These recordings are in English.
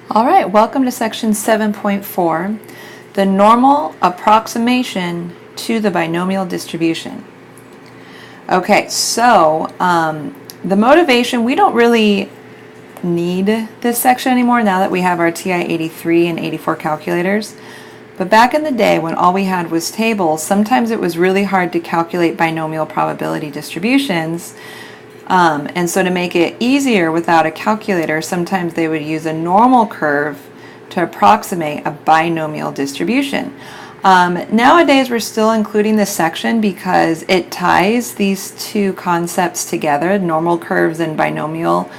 All right, welcome to section 7.4, the normal approximation to the binomial distribution. Okay, so the motivation, we don't really need this section anymore now that we have our TI 83 and 84 calculators. But back in the day when all we had was tables, sometimes it was really hard to calculate binomial probability distributions. And so to make it easier without a calculator, sometimes they would use a normal curve to approximate a binomial distribution. Nowadays, we're still including this section because it ties these two concepts together, normal curves and binomial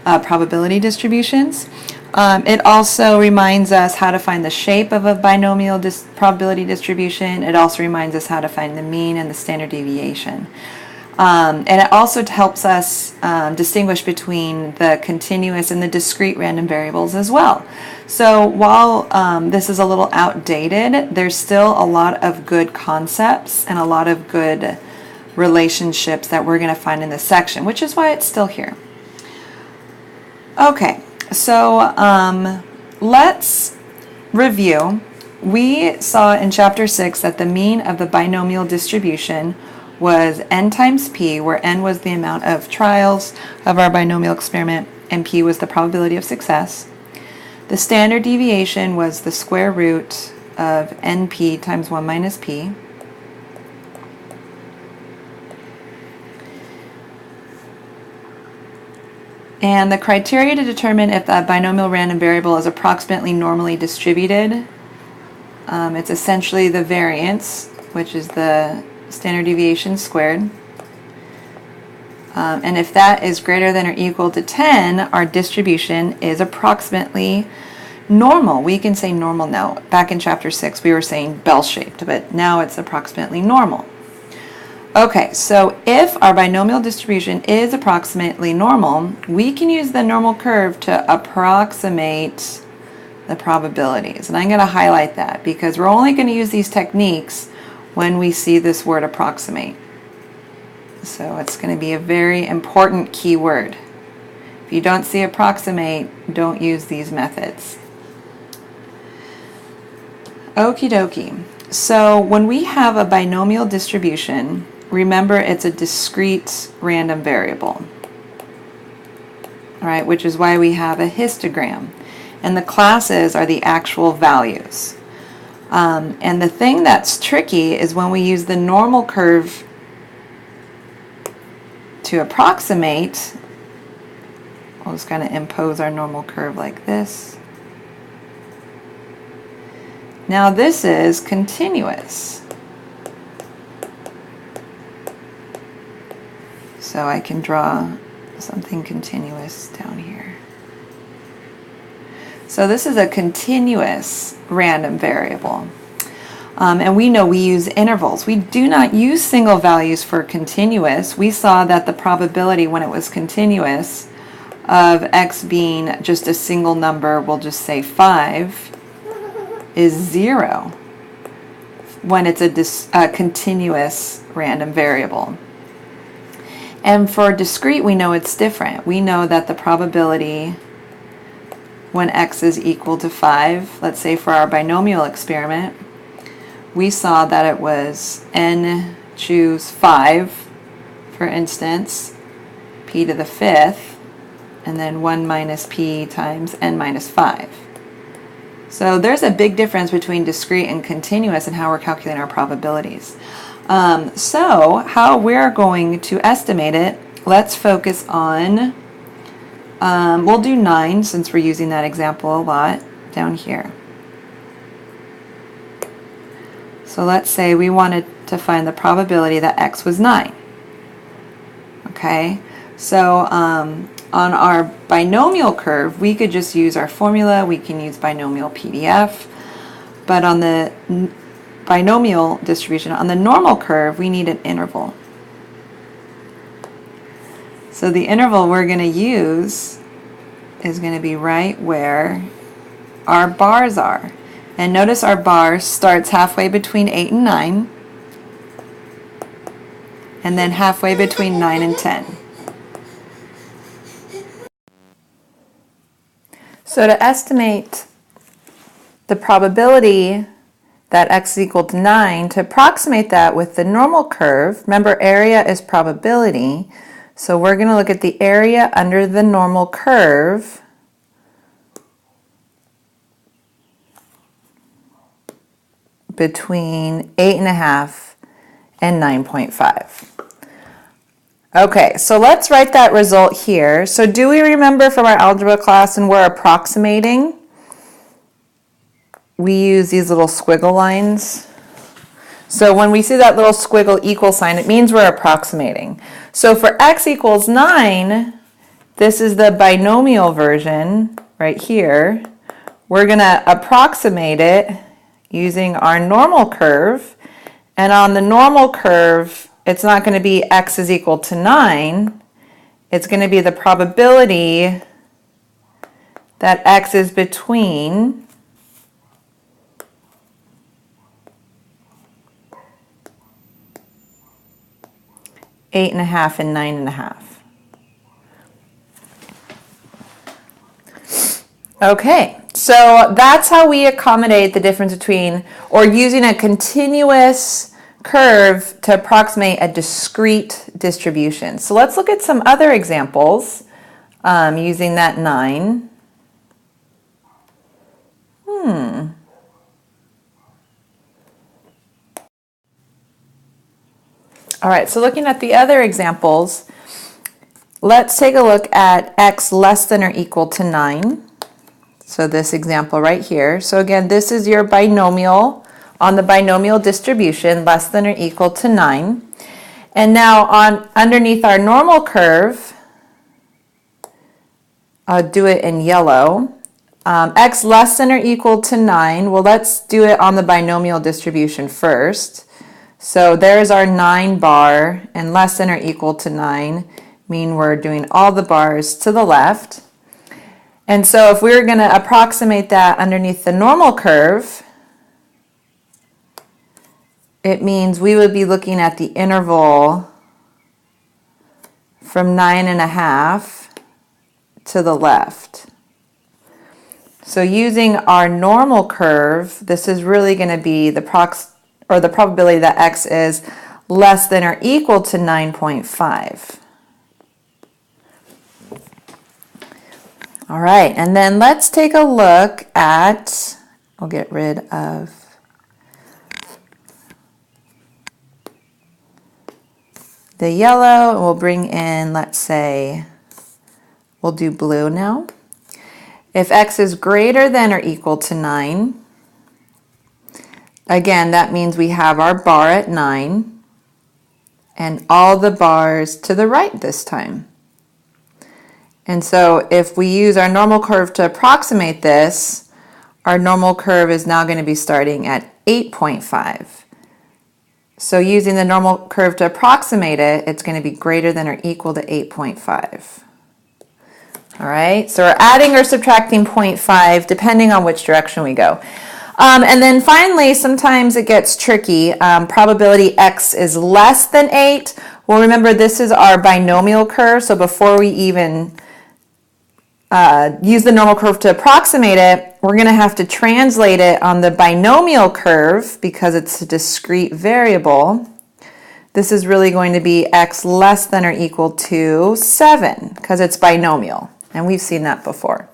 probability distributions. It also reminds us how to find the shape of a binomial probability distribution. It also reminds us how to find the mean and the standard deviation. And it also helps us distinguish between the continuous and the discrete random variables as well. So while this is a little outdated, there's still a lot of good concepts and a lot of good relationships that we're going to find in this section, which is why it's still here. Okay, so let's review. We saw in chapter 6 that the mean of the binomial distribution was n times p, where n was the amount of trials of our binomial experiment and p was the probability of success. The standard deviation was the square root of np times 1 minus p. And the criteria to determine if that binomial random variable is approximately normally distributed, it's essentially the variance, which is the standard deviation squared. And if that is greater than or equal to 10, our distribution is approximately normal. We can say normal now. Back in chapter 6, we were saying bell-shaped, but now it's approximately normal. Okay, so if our binomial distribution is approximately normal, we can use the normal curve to approximate the probabilities. And I'm going to highlight that because we're only going to use these techniques when we see this word approximate. So it's going to be a very important key word. If you don't see approximate, don't use these methods. Okie dokie. So when we have a binomial distribution, remember it's a discrete random variable. All right, which is why we have a histogram. And the classes are the actual values. And the thing that's tricky is when we use the normal curve to approximate, we'll just kind of impose our normal curve like this. Now this is continuous. So I can draw something continuous down here. So this is a continuous random variable. And we know we use intervals. We do not use single values for continuous. We saw that the probability when it was continuous of x being just a single number, we'll just say 5, is 0 when it's a continuous random variable. And for discrete, we know it's different. We know that the probability when x is equal to 5, let's say for our binomial experiment, we saw that it was n choose 5, for instance, p to the 5th, and then 1 minus p times n minus 5. So there's a big difference between discrete and continuous in how we're calculating our probabilities. So how we're going to estimate it, let's focus on we'll do 9 since we're using that example a lot down here. So let's say we wanted to find the probability that x was 9. Okay, so on our binomial curve, we could just use our formula. We can use binomial PDF. But on the binomial distribution, on the normal curve, we need an interval. So the interval we're going to use is going to be right where our bars are. And notice our bar starts halfway between 8 and 9, and then halfway between 9 and 10. So to estimate the probability that x is equal to 9, to approximate that with the normal curve, remember area is probability, so we're going to look at the area under the normal curve between 8.5 and 9.5. Okay, so let's write that result here. So do we remember from our algebra class when we're approximating, we use these little squiggle lines? So when we see that little squiggle equal sign, it means we're approximating. So for x equals 9, this is the binomial version right here. We're going to approximate it using our normal curve. And on the normal curve, it's not going to be x is equal to 9. It's going to be the probability that x is between 8.5 and 9.5. Okay, so that's how we accommodate the difference between, or using a continuous curve to approximate a discrete distribution. So let's look at some other examples using that 9. All right, so looking at the other examples, let's take a look at x less than or equal to 9. So this example right here. So again, this is your binomial on the binomial distribution, less than or equal to 9. And now underneath our normal curve, I'll do it in yellow. X less than or equal to 9. Well, let's do it on the binomial distribution first. So there's our 9 bar, and less than or equal to 9 mean we're doing all the bars to the left. And so if we were going to approximate that underneath the normal curve, it means we would be looking at the interval from 9.5 to the left. So using our normal curve, this is really going to be the probability that x is less than or equal to 9.5. All right, and then let's take a look at, I'll get rid of the yellow, and we'll bring in, let's say, we'll do blue now. If x is greater than or equal to 9, again, that means we have our bar at 9 and all the bars to the right this time. And so if we use our normal curve to approximate this, our normal curve is now going to be starting at 8.5. So using the normal curve to approximate it, it's going to be greater than or equal to 8.5. All right, so we're adding or subtracting 0.5 depending on which direction we go. And then finally, sometimes it gets tricky. Probability x is less than 8. Well, remember, this is our binomial curve, so before we even use the normal curve to approximate it, we're going to have to translate it on the binomial curve because it's a discrete variable. This is really going to be x less than or equal to 7 because it's binomial, and we've seen that before.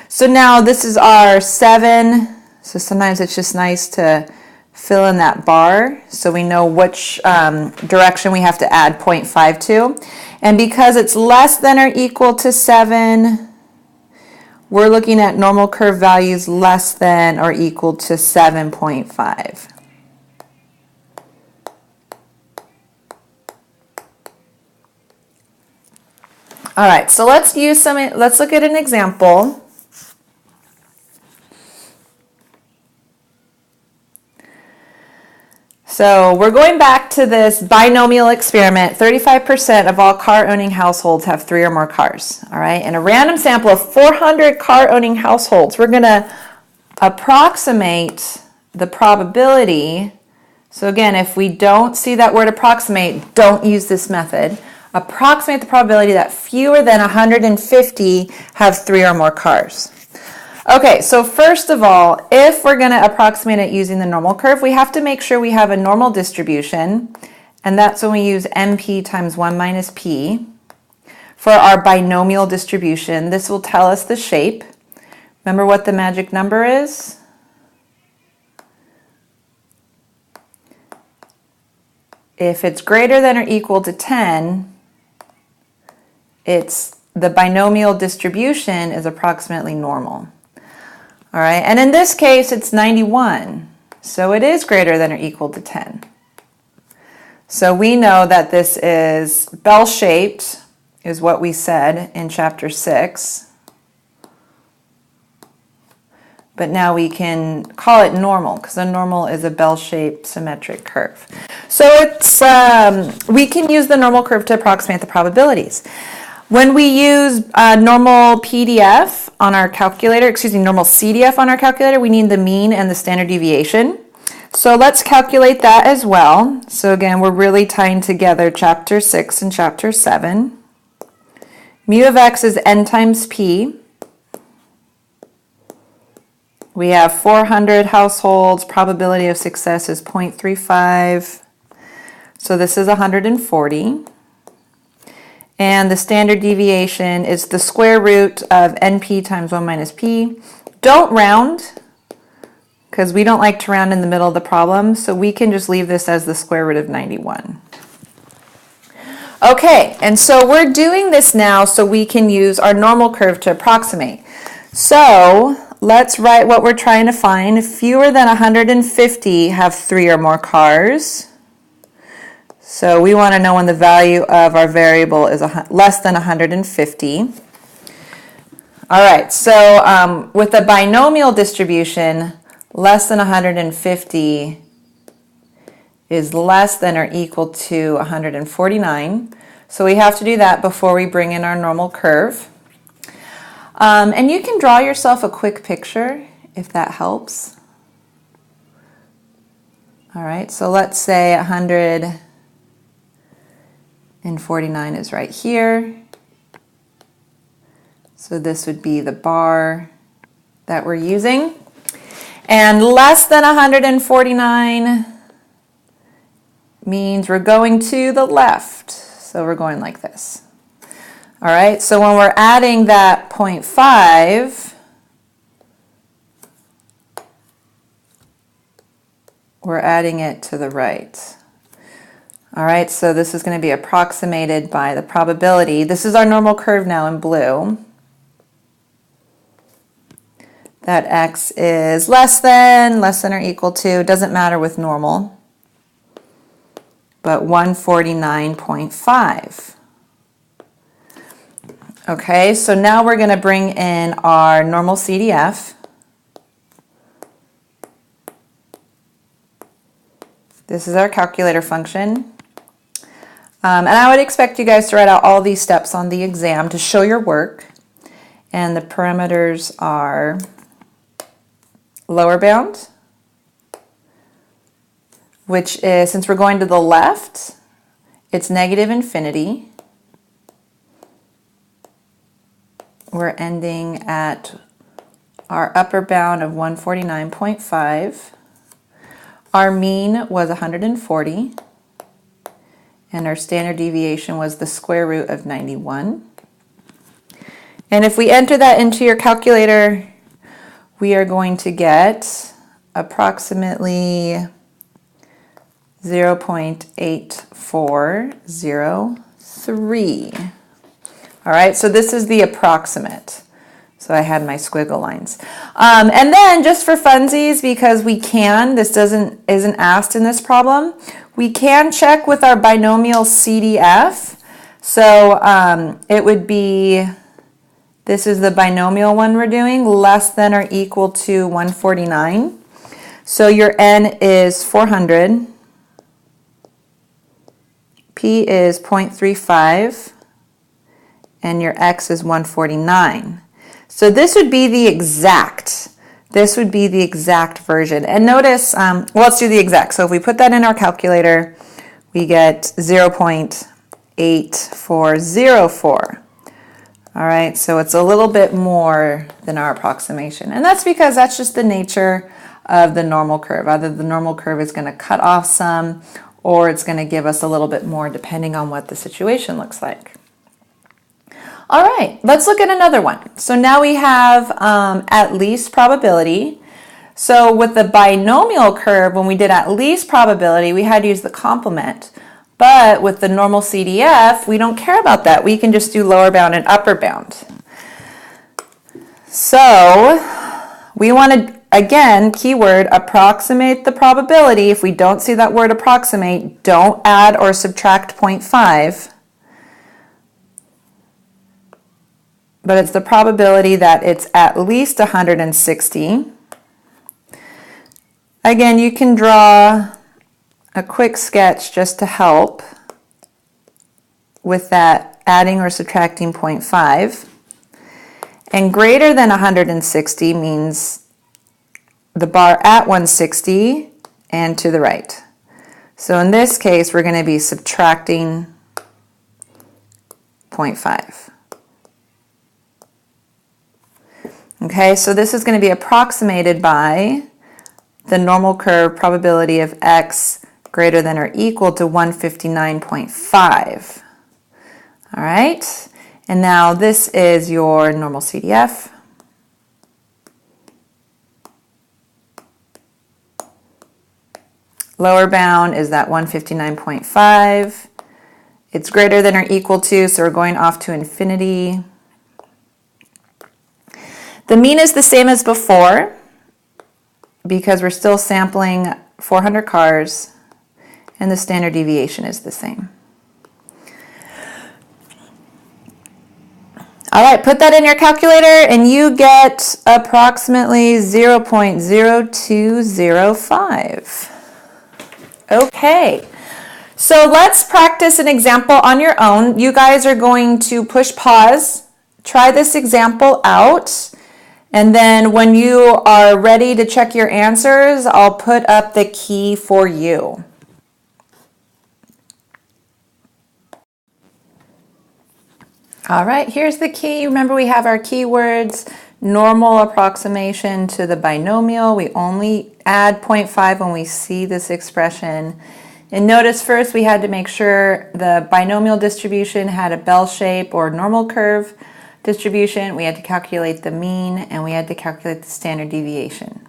So now this is our 7. So sometimes it's just nice to fill in that bar so we know which direction we have to add 0.5 to. And because it's less than or equal to 7, we're looking at normal curve values less than or equal to 7.5. All right, so let's look at an example. So we're going back to this binomial experiment. 35% of all car-owning households have 3 or more cars. All right, in a random sample of 400 car-owning households, we're going to approximate the probability. So again, if we don't see that word approximate, don't use this method. Approximate the probability that fewer than 150 have 3 or more cars. Okay, so first of all, if we're going to approximate it using the normal curve, we have to make sure we have a normal distribution, and that's when we use NP times 1 minus P. For our binomial distribution, this will tell us the shape. Remember what the magic number is? If it's greater than or equal to 10, the binomial distribution is approximately normal. All right, and in this case, it's 91, so it is greater than or equal to 10. So we know that this is bell-shaped, is what we said in chapter 6. But now we can call it normal, because a normal is a bell-shaped symmetric curve. So it's we can use the normal curve to approximate the probabilities. When we use normal PDF on our calculator, normal CDF on our calculator, we need the mean and the standard deviation. So let's calculate that as well. So again, we're really tying together chapter 6 and chapter 7. Mu of x is n times p. We have 400 households, probability of success is 0.35. So this is 140. And the standard deviation is the square root of NP times 1 minus P. Don't round, because we don't like to round in the middle of the problem, so we can just leave this as the square root of 91. Okay, and so we're doing this now so we can use our normal curve to approximate. So let's write what we're trying to find. Fewer than 150 have 3 or more cars. So we want to know when the value of our variable is less than 150. All right, so with the binomial distribution, less than 150 is less than or equal to 149. So we have to do that before we bring in our normal curve. And you can draw yourself a quick picture if that helps. All right, so let's say 149 is right here. So this would be the bar that we're using. And less than 149 means we're going to the left. So we're going like this. All right, so when we're adding that 0.5, we're adding it to the right. All right, so this is going to be approximated by the probability. This is our normal curve now in blue. That x is less than or equal to, doesn't matter with normal, but 149.5. Okay, so now we're going to bring in our normal CDF. This is our calculator function. And I would expect you guys to write out all these steps on the exam to show your work. And the parameters are lower bound, which is, since we're going to the left, it's negative infinity. We're ending at our upper bound of 149.5. Our mean was 140. And our standard deviation was the square root of 91. And if we enter that into your calculator, we are going to get approximately 0.8403. All right, so this is the approximate. So I had my squiggle lines. And then just for funsies, because we can, this isn't asked in this problem, we can check with our binomial CDF. So it would be, this is the binomial one we're doing, less than or equal to 149. So your n is 400. P is 0.35. And your x is 149. So this would be the exact. This would be the exact version. And notice, well, let's do the exact. So if we put that in our calculator, we get 0.8404. All right, so it's a little bit more than our approximation. And that's because that's just the nature of the normal curve. Either the normal curve is going to cut off some, or it's going to give us a little bit more depending on what the situation looks like. All right, let's look at another one. So now we have at least probability. So with the binomial curve, when we did at least probability, we had to use the complement. But with the normal CDF, we don't care about that. We can just do lower bound and upper bound. So we want to, again, keyword, approximate the probability. If we don't see that word approximate, don't add or subtract 0.5. But it's the probability that it's at least 160. Again, you can draw a quick sketch just to help with that adding or subtracting 0.5. And greater than 160 means the bar at 160 and to the right. So in this case, we're going to be subtracting 0.5. Okay, so this is going to be approximated by the normal curve probability of x greater than or equal to 159.5. All right, and now this is your normal CDF. Lower bound is that 159.5. It's greater than or equal to, so we're going off to infinity. The mean is the same as before because we're still sampling 400 cars, and the standard deviation is the same. All right, put that in your calculator and you get approximately 0.0205. Okay, so let's practice an example on your own. You guys are going to push pause, try this example out, and then when you are ready to check your answers, I'll put up the key for you. All right, here's the key. Remember, we have our keywords, normal approximation to the binomial. We only add 0.5 when we see this expression. And notice first we had to make sure the binomial distribution had a bell shape or normal curve distribution. We had to calculate the mean and we had to calculate the standard deviation.